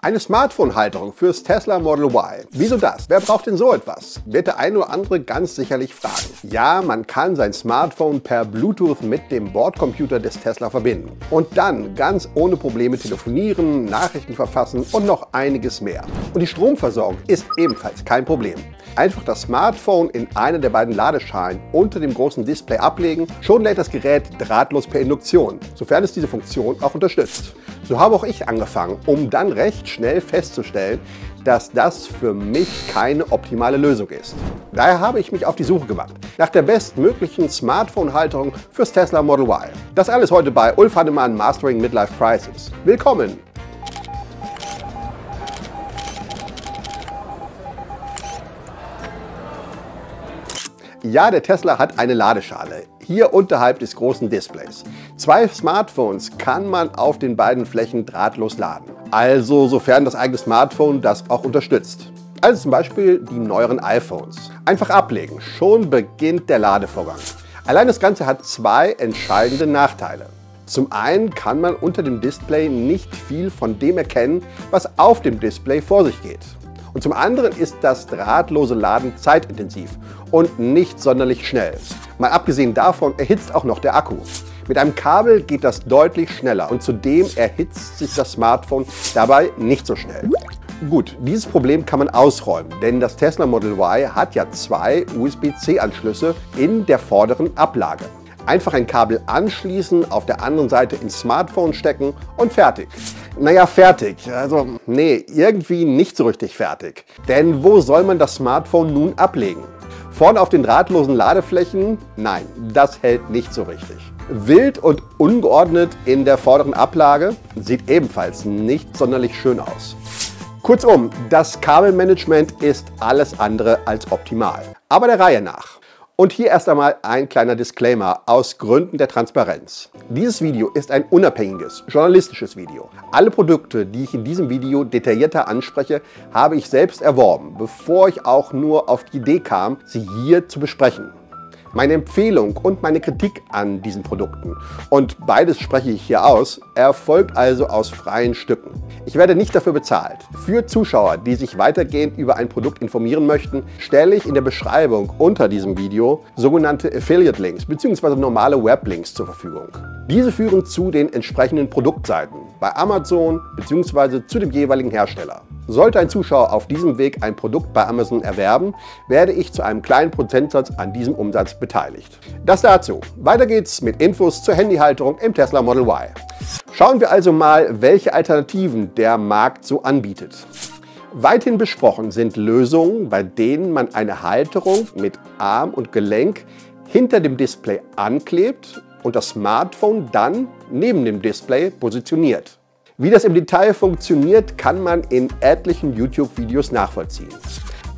Eine Smartphone-Halterung fürs Tesla Model Y. Wieso das? Wer braucht denn so etwas? Wird der eine oder andere ganz sicherlich fragen. Ja, man kann sein Smartphone per Bluetooth mit dem Bordcomputer des Tesla verbinden. Und dann ganz ohne Probleme telefonieren, Nachrichten verfassen und noch einiges mehr. Und die Stromversorgung ist ebenfalls kein Problem. Einfach das Smartphone in einer der beiden Ladeschalen unter dem großen Display ablegen, schon lädt das Gerät drahtlos per Induktion, sofern es diese Funktion auch unterstützt. So habe auch ich angefangen, um dann recht schnell festzustellen, dass das für mich keine optimale Lösung ist. Daher habe ich mich auf die Suche gemacht nach der bestmöglichen Smartphone-Halterung fürs Tesla Model Y. Das alles heute bei Ulf Hannemann Mastering Midlife Crisis. Willkommen! Ja, der Tesla hat eine Ladeschale, hier unterhalb des großen Displays. 2 Smartphones kann man auf den beiden Flächen drahtlos laden. Also sofern das eigene Smartphone das auch unterstützt. Also zum Beispiel die neueren iPhones. Einfach ablegen, schon beginnt der Ladevorgang. Allein das Ganze hat 2 entscheidende Nachteile. Zum einen kann man unter dem Display nicht viel von dem erkennen, was auf dem Display vor sich geht. Und zum anderen ist das drahtlose Laden zeitintensiv und nicht sonderlich schnell. Mal abgesehen davon erhitzt auch noch der Akku. Mit einem Kabel geht das deutlich schneller und zudem erhitzt sich das Smartphone dabei nicht so schnell. Gut, dieses Problem kann man ausräumen, denn das Tesla Model Y hat ja 2 USB-C-Anschlüsse in der vorderen Ablage. Einfach ein Kabel anschließen, auf der anderen Seite ins Smartphone stecken und fertig. Naja, fertig. Also, nee, irgendwie nicht so richtig fertig. Denn wo soll man das Smartphone nun ablegen? Vorne auf den drahtlosen Ladeflächen? Nein, das hält nicht so richtig. Wild und ungeordnet in der vorderen Ablage? Sieht ebenfalls nicht sonderlich schön aus. Kurzum, das Kabelmanagement ist alles andere als optimal. Aber der Reihe nach. Und hier erst einmal ein kleiner Disclaimer aus Gründen der Transparenz. Dieses Video ist ein unabhängiges, journalistisches Video. Alle Produkte, die ich in diesem Video detaillierter anspreche, habe ich selbst erworben, bevor ich auch nur auf die Idee kam, sie hier zu besprechen. Meine Empfehlung und meine Kritik an diesen Produkten, und beides spreche ich hier aus, erfolgt also aus freien Stücken. Ich werde nicht dafür bezahlt. Für Zuschauer, die sich weitergehend über ein Produkt informieren möchten, stelle ich in der Beschreibung unter diesem Video sogenannte Affiliate-Links bzw. normale Weblinks zur Verfügung. Diese führen zu den entsprechenden Produktseiten bei Amazon bzw. zu dem jeweiligen Hersteller. Sollte ein Zuschauer auf diesem Weg ein Produkt bei Amazon erwerben, werde ich zu einem kleinen Prozentsatz an diesem Umsatz beteiligt. Das dazu. Weiter geht's mit Infos zur Handyhalterung im Tesla Model Y. Schauen wir also mal, welche Alternativen der Markt so anbietet. Weithin besprochen sind Lösungen, bei denen man eine Halterung mit Arm und Gelenk hinter dem Display anklebt und das Smartphone dann neben dem Display positioniert. Wie das im Detail funktioniert, kann man in etlichen YouTube-Videos nachvollziehen.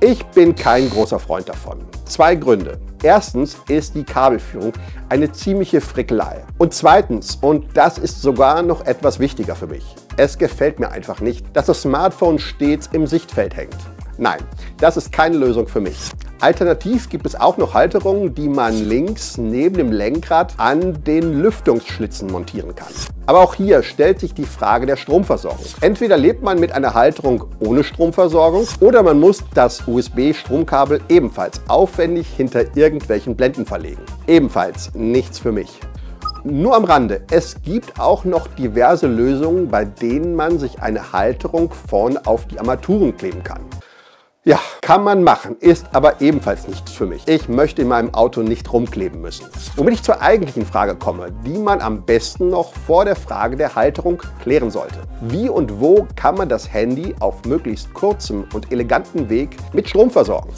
Ich bin kein großer Freund davon. 2 Gründe. Erstens ist die Kabelführung eine ziemliche Frickelei. Und zweitens, und das ist sogar noch etwas wichtiger für mich, es gefällt mir einfach nicht, dass das Smartphone stets im Sichtfeld hängt. Nein, das ist keine Lösung für mich. Alternativ gibt es auch noch Halterungen, die man links neben dem Lenkrad an den Lüftungsschlitzen montieren kann. Aber auch hier stellt sich die Frage der Stromversorgung. Entweder lebt man mit einer Halterung ohne Stromversorgung oder man muss das USB-Stromkabel ebenfalls aufwendig hinter irgendwelchen Blenden verlegen. Ebenfalls nichts für mich. Nur am Rande, es gibt auch noch diverse Lösungen, bei denen man sich eine Halterung vorne auf die Armaturen kleben kann. Ja, kann man machen, ist aber ebenfalls nichts für mich. Ich möchte in meinem Auto nicht rumkleben müssen. Womit ich zur eigentlichen Frage komme, die man am besten noch vor der Frage der Halterung klären sollte. Wie und wo kann man das Handy auf möglichst kurzem und eleganten Weg mit Strom versorgen?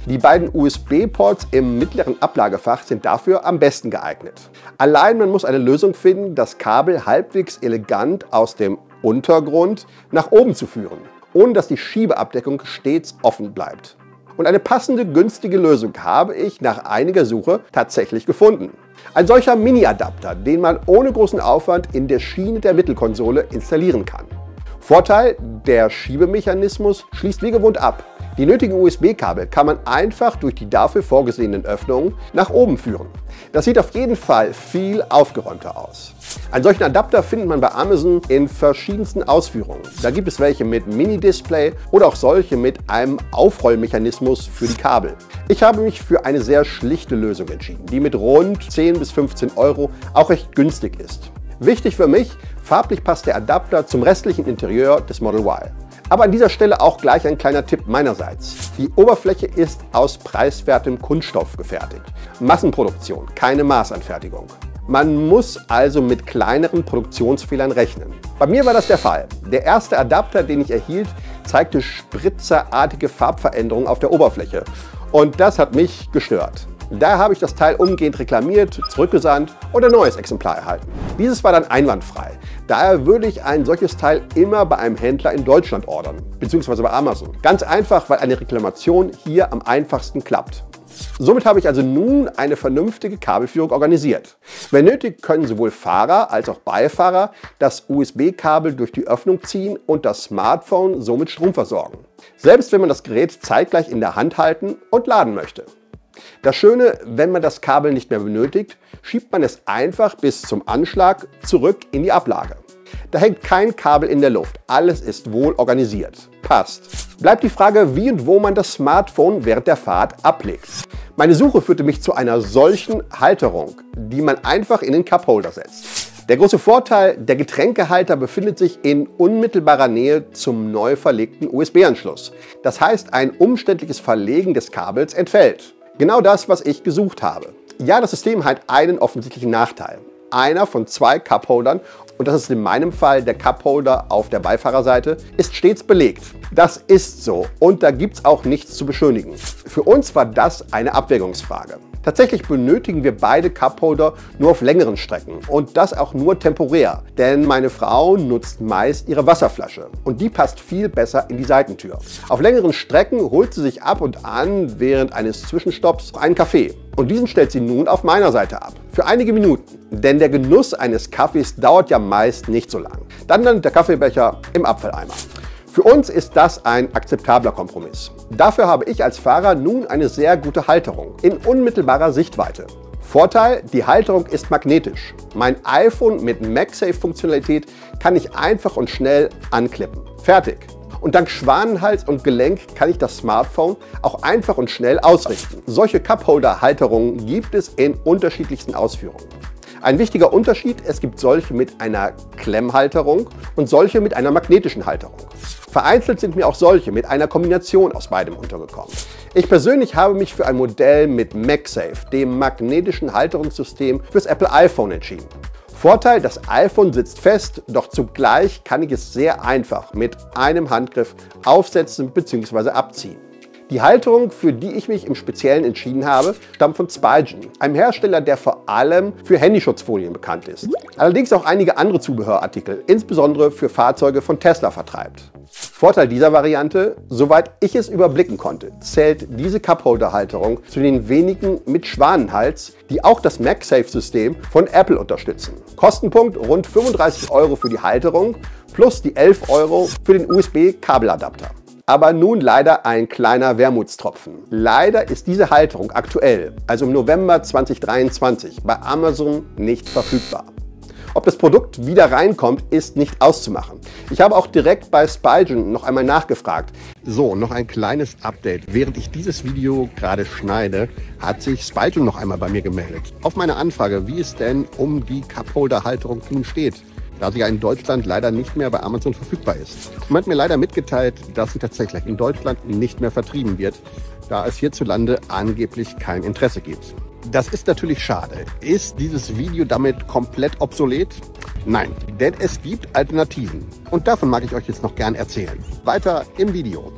Die beiden USB-Ports im mittleren Ablagefach sind dafür am besten geeignet. Allein man muss eine Lösung finden, das Kabel halbwegs elegant aus dem Untergrund nach oben zu führen, ohne dass die Schiebeabdeckung stets offen bleibt. Und eine passende, günstige Lösung habe ich nach einiger Suche tatsächlich gefunden. Ein solcher Mini-Adapter, den man ohne großen Aufwand in der Schiene der Mittelkonsole installieren kann. Vorteil, der Schiebemechanismus schließt wie gewohnt ab. Die nötigen USB-Kabel kann man einfach durch die dafür vorgesehenen Öffnungen nach oben führen. Das sieht auf jeden Fall viel aufgeräumter aus. Einen solchen Adapter findet man bei Amazon in verschiedensten Ausführungen. Da gibt es welche mit Mini-Display oder auch solche mit einem Aufrollmechanismus für die Kabel. Ich habe mich für eine sehr schlichte Lösung entschieden, die mit rund 10 bis 15 Euro auch recht günstig ist. Wichtig für mich, farblich passt der Adapter zum restlichen Interieur des Model Y. Aber an dieser Stelle auch gleich ein kleiner Tipp meinerseits. Die Oberfläche ist aus preiswertem Kunststoff gefertigt. Massenproduktion, keine Maßanfertigung. Man muss also mit kleineren Produktionsfehlern rechnen. Bei mir war das der Fall. Der erste Adapter, den ich erhielt, zeigte spritzerartige Farbveränderungen auf der Oberfläche. Und das hat mich gestört. Daher habe ich das Teil umgehend reklamiert, zurückgesandt und ein neues Exemplar erhalten. Dieses war dann einwandfrei. Daher würde ich ein solches Teil immer bei einem Händler in Deutschland ordern, beziehungsweise bei Amazon. Ganz einfach, weil eine Reklamation hier am einfachsten klappt. Somit habe ich also nun eine vernünftige Kabelführung organisiert. Wenn nötig, können sowohl Fahrer als auch Beifahrer das USB-Kabel durch die Öffnung ziehen und das Smartphone somit Strom versorgen. Selbst wenn man das Gerät zeitgleich in der Hand halten und laden möchte. Das Schöne, wenn man das Kabel nicht mehr benötigt, schiebt man es einfach bis zum Anschlag zurück in die Ablage. Da hängt kein Kabel in der Luft, alles ist wohl organisiert. Passt. Bleibt die Frage, wie und wo man das Smartphone während der Fahrt ablegt. Meine Suche führte mich zu einer solchen Halterung, die man einfach in den Cupholder setzt. Der große Vorteil, der Getränkehalter befindet sich in unmittelbarer Nähe zum neu verlegten USB-Anschluss. Das heißt, ein umständliches Verlegen des Kabels entfällt. Genau das, was ich gesucht habe. Ja, das System hat einen offensichtlichen Nachteil. Einer von 2 Cupholdern, und das ist in meinem Fall der Cupholder auf der Beifahrerseite, ist stets belegt. Das ist so und da gibt es auch nichts zu beschönigen. Für uns war das eine Abwägungsfrage. Tatsächlich benötigen wir beide Cupholder nur auf längeren Strecken und das auch nur temporär, denn meine Frau nutzt meist ihre Wasserflasche und die passt viel besser in die Seitentür. Auf längeren Strecken holt sie sich ab und an während eines Zwischenstopps einen Kaffee und diesen stellt sie nun auf meiner Seite ab. Für einige Minuten, denn der Genuss eines Kaffees dauert ja meist nicht so lang. Dann landet der Kaffeebecher im Abfalleimer. Für uns ist das ein akzeptabler Kompromiss. Dafür habe ich als Fahrer nun eine sehr gute Halterung in unmittelbarer Sichtweite. Vorteil, die Halterung ist magnetisch. Mein iPhone mit MagSafe-Funktionalität kann ich einfach und schnell anklippen. Fertig. Und dank Schwanenhals und Gelenk kann ich das Smartphone auch einfach und schnell ausrichten. Solche Cupholder-Halterungen gibt es in unterschiedlichsten Ausführungen. Ein wichtiger Unterschied, es gibt solche mit einer Klemmhalterung und solche mit einer magnetischen Halterung. Vereinzelt sind mir auch solche mit einer Kombination aus beidem untergekommen. Ich persönlich habe mich für ein Modell mit MagSafe, dem magnetischen Halterungssystem fürs Apple iPhone entschieden. Vorteil, das iPhone sitzt fest, doch zugleich kann ich es sehr einfach mit einem Handgriff aufsetzen bzw. abziehen. Die Halterung, für die ich mich im Speziellen entschieden habe, stammt von Spigen, einem Hersteller, der vor allem für Handyschutzfolien bekannt ist. Allerdings auch einige andere Zubehörartikel, insbesondere für Fahrzeuge von Tesla, vertreibt. Vorteil dieser Variante, soweit ich es überblicken konnte, zählt diese Cupholder-Halterung zu den wenigen mit Schwanenhals, die auch das MagSafe-System von Apple unterstützen. Kostenpunkt rund 35 € für die Halterung plus die 11 € für den USB-Kabeladapter. Aber nun leider ein kleiner Wermutstropfen. Leider ist diese Halterung aktuell, also im November 2023, bei Amazon nicht verfügbar. Ob das Produkt wieder reinkommt, ist nicht auszumachen. Ich habe auch direkt bei Spigen noch einmal nachgefragt. So, noch ein kleines Update. Während ich dieses Video gerade schneide, hat sich Spigen noch einmal bei mir gemeldet. Auf meine Anfrage, wie es denn um die Cupholder-Halterung nun steht, da sie ja in Deutschland leider nicht mehr bei Amazon verfügbar ist. Man hat mir leider mitgeteilt, dass sie tatsächlich in Deutschland nicht mehr vertrieben wird, da es hierzulande angeblich kein Interesse gibt. Das ist natürlich schade. Ist dieses Video damit komplett obsolet? Nein, denn es gibt Alternativen. Und davon mag ich euch jetzt noch gern erzählen. Weiter im Video.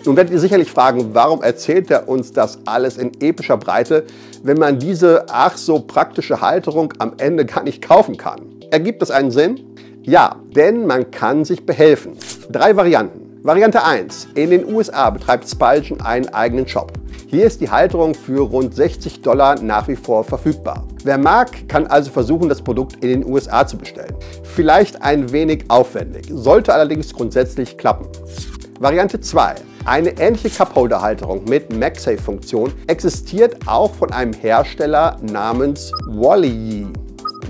Nun werdet ihr sicherlich fragen, warum erzählt er uns das alles in epischer Breite, wenn man diese ach so praktische Halterung am Ende gar nicht kaufen kann. Ergibt das einen Sinn? Ja, denn man kann sich behelfen. 3 Varianten. Variante 1. In den USA betreibt Spigen einen eigenen Shop. Hier ist die Halterung für rund $60 nach wie vor verfügbar. Wer mag, kann also versuchen, das Produkt in den USA zu bestellen. Vielleicht ein wenig aufwendig, sollte allerdings grundsätzlich klappen. Variante 2. Eine ähnliche Cupholder-Halterung mit MagSafe-Funktion existiert auch von einem Hersteller namens Wolleyi.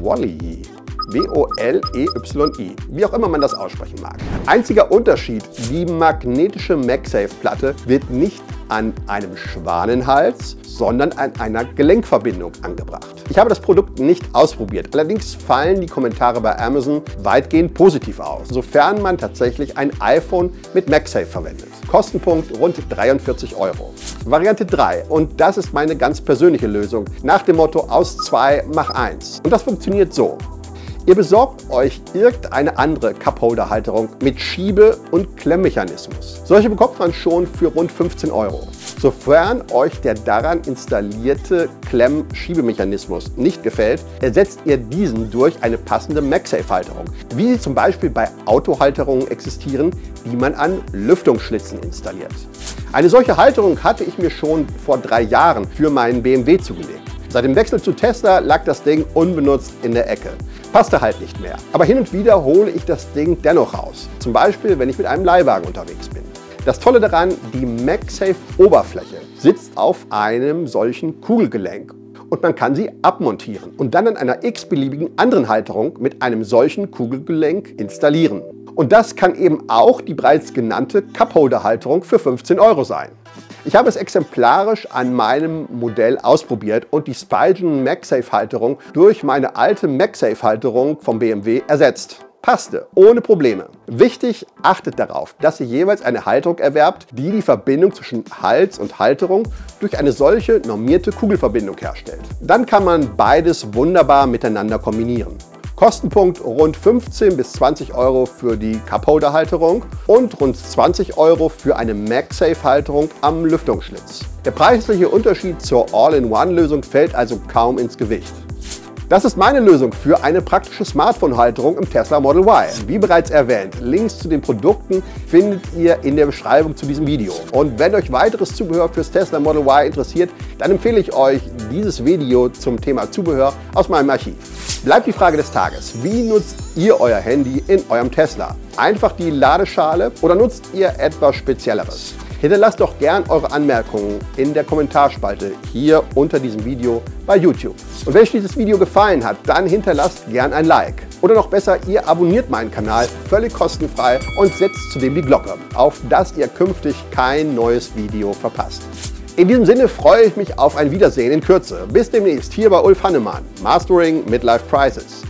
Wolleyi. W-O-L-E-Y-I, wie auch immer man das aussprechen mag. Einziger Unterschied, die magnetische MagSafe-Platte wird nicht an einem Schwanenhals, sondern an einer Gelenkverbindung angebracht. Ich habe das Produkt nicht ausprobiert, allerdings fallen die Kommentare bei Amazon weitgehend positiv aus, sofern man tatsächlich ein iPhone mit MagSafe verwendet. Kostenpunkt rund 43 €. Variante 3, und das ist meine ganz persönliche Lösung, nach dem Motto aus 2 mach 1. Und das funktioniert so. Ihr besorgt euch irgendeine andere Cupholder-Halterung mit Schiebe- und Klemmmechanismus. Solche bekommt man schon für rund 15 €. Sofern euch der daran installierte Klemm-Schiebemechanismus nicht gefällt, ersetzt ihr diesen durch eine passende MagSafe-Halterung, wie sie zum Beispiel bei Autohalterungen existieren, die man an Lüftungsschlitzen installiert. Eine solche Halterung hatte ich mir schon vor 3 Jahren für meinen BMW zugelegt. Seit dem Wechsel zu Tesla lag das Ding unbenutzt in der Ecke. Passte halt nicht mehr. Aber hin und wieder hole ich das Ding dennoch raus. Zum Beispiel, wenn ich mit einem Leihwagen unterwegs bin. Das Tolle daran, die MagSafe-Oberfläche sitzt auf einem solchen Kugelgelenk und man kann sie abmontieren und dann an einer x-beliebigen anderen Halterung mit einem solchen Kugelgelenk installieren. Und das kann eben auch die bereits genannte Cupholder-Halterung für 15 € sein. Ich habe es exemplarisch an meinem Modell ausprobiert und die Spigen MagSafe-Halterung durch meine alte MagSafe-Halterung vom BMW ersetzt. Passte, ohne Probleme. Wichtig, achtet darauf, dass ihr jeweils eine Halterung erwerbt, die die Verbindung zwischen Hals und Halterung durch eine solche normierte Kugelverbindung herstellt. Dann kann man beides wunderbar miteinander kombinieren. Kostenpunkt rund 15 bis 20 € für die Cupholder-Halterung und rund 20 € für eine MagSafe-Halterung am Lüftungsschlitz. Der preisliche Unterschied zur All-in-One-Lösung fällt also kaum ins Gewicht. Das ist meine Lösung für eine praktische Smartphone-Halterung im Tesla Model Y. Wie bereits erwähnt, Links zu den Produkten findet ihr in der Beschreibung zu diesem Video. Und wenn euch weiteres Zubehör fürs Tesla Model Y interessiert, dann empfehle ich euch dieses Video zum Thema Zubehör aus meinem Archiv. Bleibt die Frage des Tages: Wie nutzt ihr euer Handy in eurem Tesla? Einfach die Ladeschale oder nutzt ihr etwas Spezielleres? Hinterlasst doch gern eure Anmerkungen in der Kommentarspalte hier unter diesem Video bei YouTube. Und wenn euch dieses Video gefallen hat, dann hinterlasst gern ein Like. Oder noch besser, ihr abonniert meinen Kanal völlig kostenfrei und setzt zudem die Glocke, auf dass ihr künftig kein neues Video verpasst. In diesem Sinne freue ich mich auf ein Wiedersehen in Kürze. Bis demnächst hier bei Ulf Hannemann, Mastering Midlife Crisis.